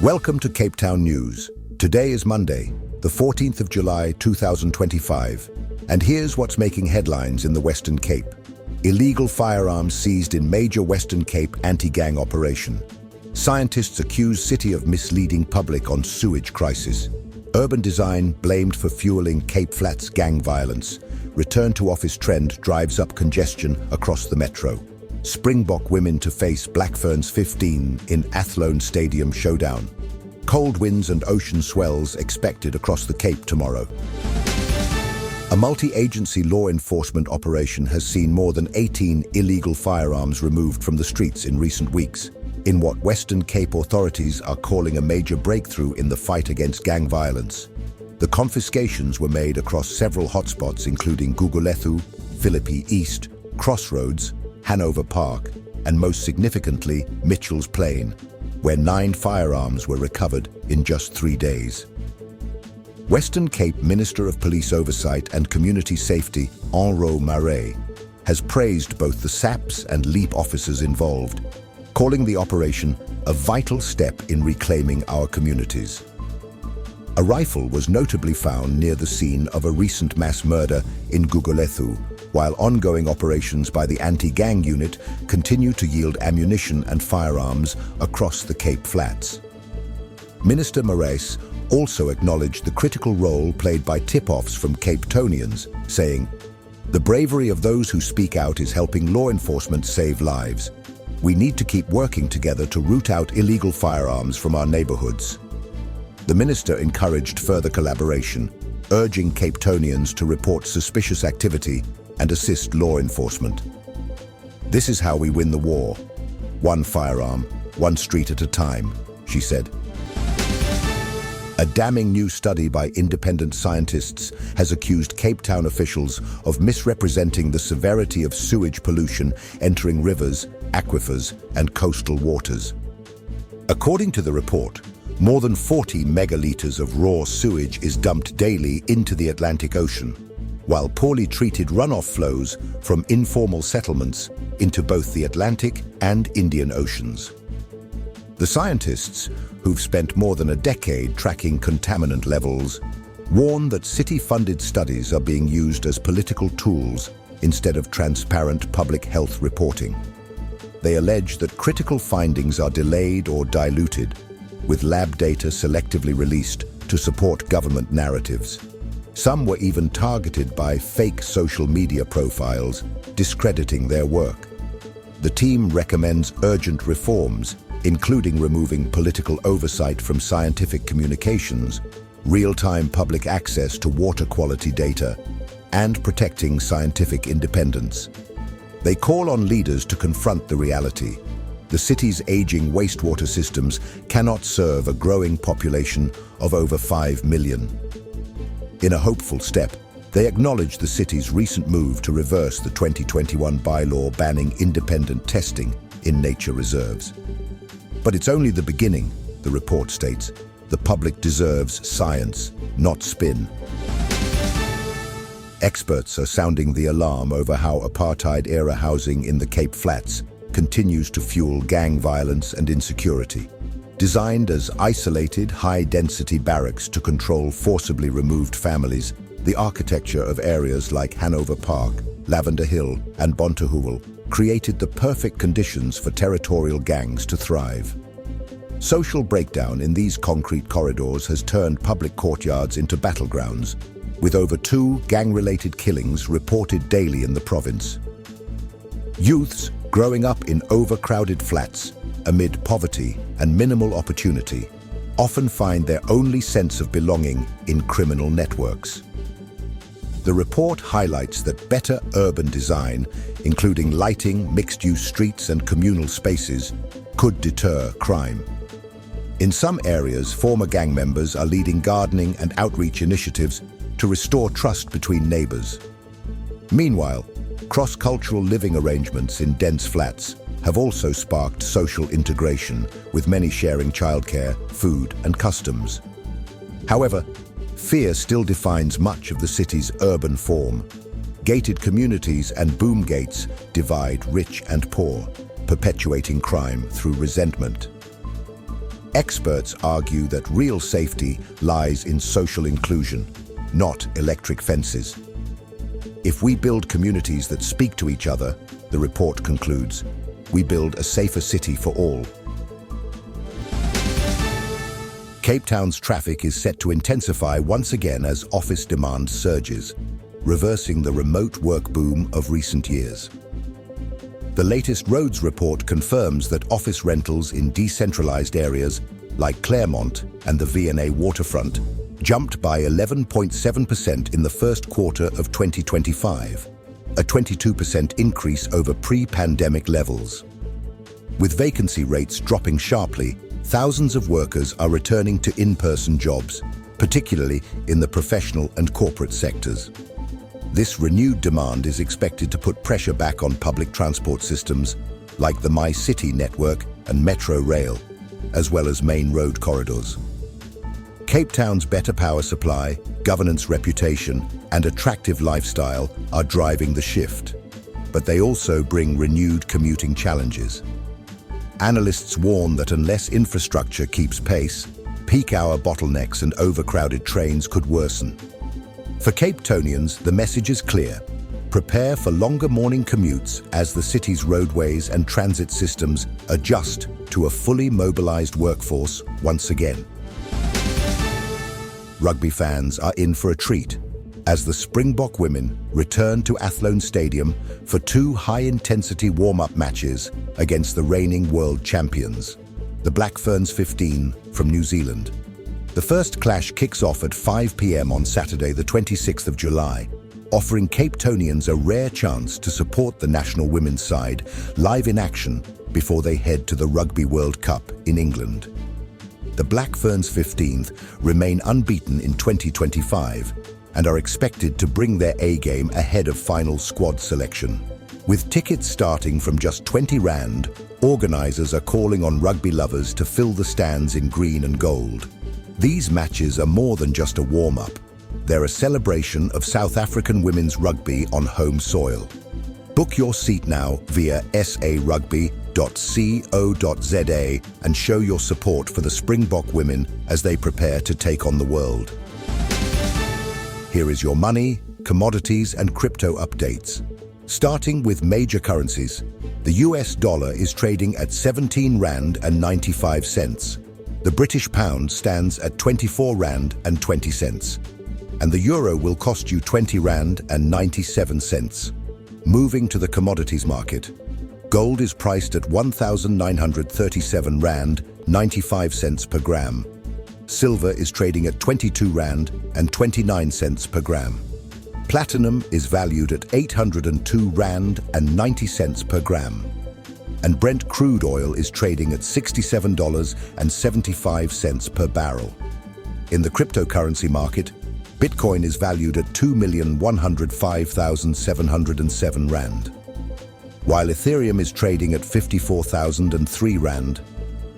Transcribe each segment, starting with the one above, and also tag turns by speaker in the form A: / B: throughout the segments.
A: Welcome to Cape Town News. Today is Monday, the 14th of July 2025, and here's what's making headlines in the Western Cape. Illegal firearms seized in major Western Cape anti-gang operation. Scientists accuse city of misleading public on sewage crisis. Urban design blamed for fueling Cape Flats gang violence. Return to office trend drives up congestion across the metro. Springbok women to face Black Ferns 15 in Athlone Stadium showdown. Cold winds and ocean swells expected across the Cape tomorrow. A multi-agency law enforcement operation has seen more than 18 illegal firearms removed from the streets in recent weeks, in what Western Cape authorities are calling a major breakthrough in the fight against gang violence. The confiscations were made across several hotspots including Gugulethu, Philippi East, Crossroads, Hanover Park, and most significantly, Mitchell's Plain, where 9 firearms were recovered in just 3 days. Western Cape Minister of Police Oversight and Community Safety, Enro Marais, has praised both the SAPs and LEAP officers involved, calling the operation a vital step in reclaiming our communities. A rifle was notably found near the scene of a recent mass murder in Gugulethu, while ongoing operations by the anti-gang unit continue to yield ammunition and firearms across the Cape Flats. Minister Marais also acknowledged the critical role played by tip-offs from Cape Townians, saying, "The bravery of those who speak out is helping law enforcement save lives. We need to keep working together to root out illegal firearms from our neighborhoods." The minister encouraged further collaboration, urging Cape Townians to report suspicious activity and assist law enforcement. "This is how we win the war. One firearm, one street at a time," she said. A damning new study by independent scientists has accused Cape Town officials of misrepresenting the severity of sewage pollution entering rivers, aquifers, and coastal waters. According to the report, more than 40 megaliters of raw sewage is dumped daily into the Atlantic Ocean, while poorly treated runoff flows from informal settlements into both the Atlantic and Indian Oceans. The scientists, who've spent more than a decade tracking contaminant levels, warn that city-funded studies are being used as political tools instead of transparent public health reporting. They allege that critical findings are delayed or diluted, with lab data selectively released to support government narratives. Some were even targeted by fake social media profiles, discrediting their work. The team recommends urgent reforms, including removing political oversight from scientific communications, real-time public access to water quality data, and protecting scientific independence. They call on leaders to confront the reality. The city's aging wastewater systems cannot serve a growing population of over 5 million. In a hopeful step, they acknowledge the city's recent move to reverse the 2021 bylaw banning independent testing in nature reserves. But it's only the beginning, the report states. The public deserves science, not spin. Experts are sounding the alarm over how apartheid-era housing in the Cape Flats continues to fuel gang violence and insecurity. Designed as isolated, high-density barracks to control forcibly removed families, the architecture of areas like Hanover Park, Lavender Hill, and Bonteheuwel created the perfect conditions for territorial gangs to thrive. Social breakdown in these concrete corridors has turned public courtyards into battlegrounds, with over 2 gang-related killings reported daily in the province. Youths growing up in overcrowded flats, amid poverty and minimal opportunity, often find their only sense of belonging in criminal networks. The report highlights that better urban design, including lighting, mixed-use streets and communal spaces, could deter crime. In some areas, former gang members are leading gardening and outreach initiatives to restore trust between neighbors. Meanwhile, cross-cultural living arrangements in dense flats have also sparked social integration, with many sharing childcare, food, and customs. However, fear still defines much of the city's urban form. Gated communities and boom gates divide rich and poor, perpetuating crime through resentment. Experts argue that real safety lies in social inclusion, not electric fences. If we build communities that speak to each other, the report concludes, we build a safer city for all. Cape Town's traffic is set to intensify once again as office demand surges, reversing the remote work boom of recent years. The latest roads report confirms that office rentals in decentralized areas like Claremont and the V&A waterfront jumped by 11.7% in the first quarter of 2025, a 22% increase over pre-pandemic levels. With vacancy rates dropping sharply, thousands of workers are returning to in-person jobs, particularly in the professional and corporate sectors. This renewed demand is expected to put pressure back on public transport systems like the MyCity network and Metro Rail, as well as main road corridors. Cape Town's better power supply, governance reputation, and attractive lifestyle are driving the shift, but they also bring renewed commuting challenges. Analysts warn that unless infrastructure keeps pace, peak hour bottlenecks and overcrowded trains could worsen. For Cape Townians, the message is clear. Prepare for longer morning commutes as the city's roadways and transit systems adjust to a fully mobilized workforce once again. Rugby fans are in for a treat as the Springbok women return to Athlone Stadium for two high-intensity warm-up matches against the reigning world champions, the Black Ferns 15 from New Zealand. The first clash kicks off at 5 p.m. on Saturday, the 26th of July, offering Cape Townians a rare chance to support the national women's side live in action before they head to the Rugby World Cup in England. The Black Ferns 15th remain unbeaten in 2025 and are expected to bring their A-game ahead of final squad selection. With tickets starting from just 20 Rand, organisers are calling on rugby lovers to fill the stands in green and gold. These matches are more than just a warm-up. They're a celebration of South African women's rugby on home soil. Book your seat now via sarugby.co.za and show your support for the Springbok women as they prepare to take on the world. Here is your money, commodities and crypto updates. Starting with major currencies, the US dollar is trading at 17 Rand and 95 cents. The British pound stands at 24 Rand and 20 cents. And the euro will cost you 20 Rand and 97 cents. Moving to the commodities market, gold is priced at 1,937 Rand, 95 cents per gram. Silver is trading at 22 Rand and 29 cents per gram. Platinum is valued at 802 Rand and 90 cents per gram. And Brent crude oil is trading at $67.75 per barrel. In the cryptocurrency market, Bitcoin is valued at 2,105,707 Rand. While Ethereum is trading at 54,003 Rand,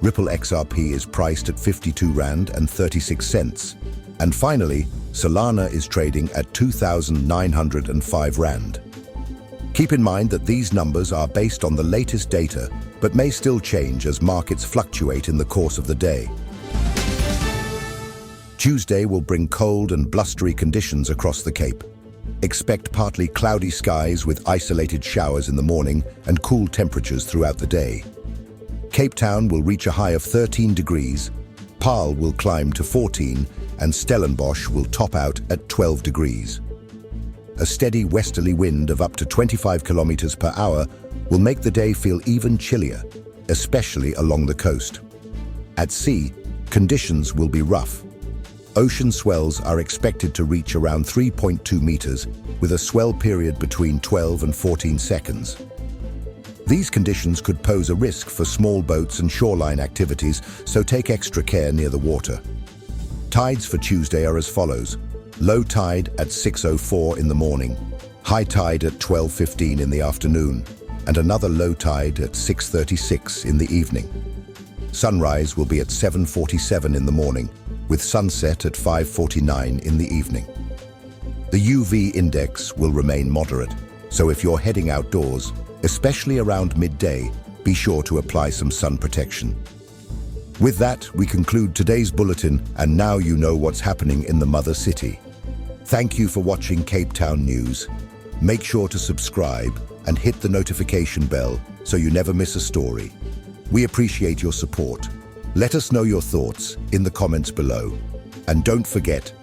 A: Ripple XRP is priced at 52 Rand and 36 cents. And finally, Solana is trading at 2,905 Rand. Keep in mind that these numbers are based on the latest data, but may still change as markets fluctuate in the course of the day. Tuesday will bring cold and blustery conditions across the Cape. Expect partly cloudy skies with isolated showers in the morning and cool temperatures throughout the day. Cape Town will reach a high of 13 degrees, Paarl will climb to 14, and Stellenbosch will top out at 12 degrees. A steady westerly wind of up to 25 kilometers per hour will make the day feel even chillier, especially along the coast. At sea, conditions will be rough. Ocean swells are expected to reach around 3.2 meters, with a swell period between 12 and 14 seconds. These conditions could pose a risk for small boats and shoreline activities, so take extra care near the water. Tides for Tuesday are as follows. Low tide at 6:04 in the morning, high tide at 12:15 in the afternoon, and another low tide at 6:36 in the evening. Sunrise will be at 7:47 in the morning, with sunset at 5:49 in the evening. The UV index will remain moderate, so if you're heading outdoors, especially around midday, be sure to apply some sun protection. With that, we conclude today's bulletin, and now you know what's happening in the mother city. Thank you for watching Cape Town News. Make sure to subscribe and hit the notification bell so you never miss a story. We appreciate your support. Let us know your thoughts in the comments below. And don't forget,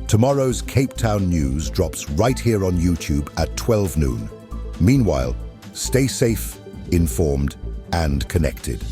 A: tomorrow's Cape Town News drops right here on YouTube at 12 noon. Meanwhile, stay safe, informed, and connected.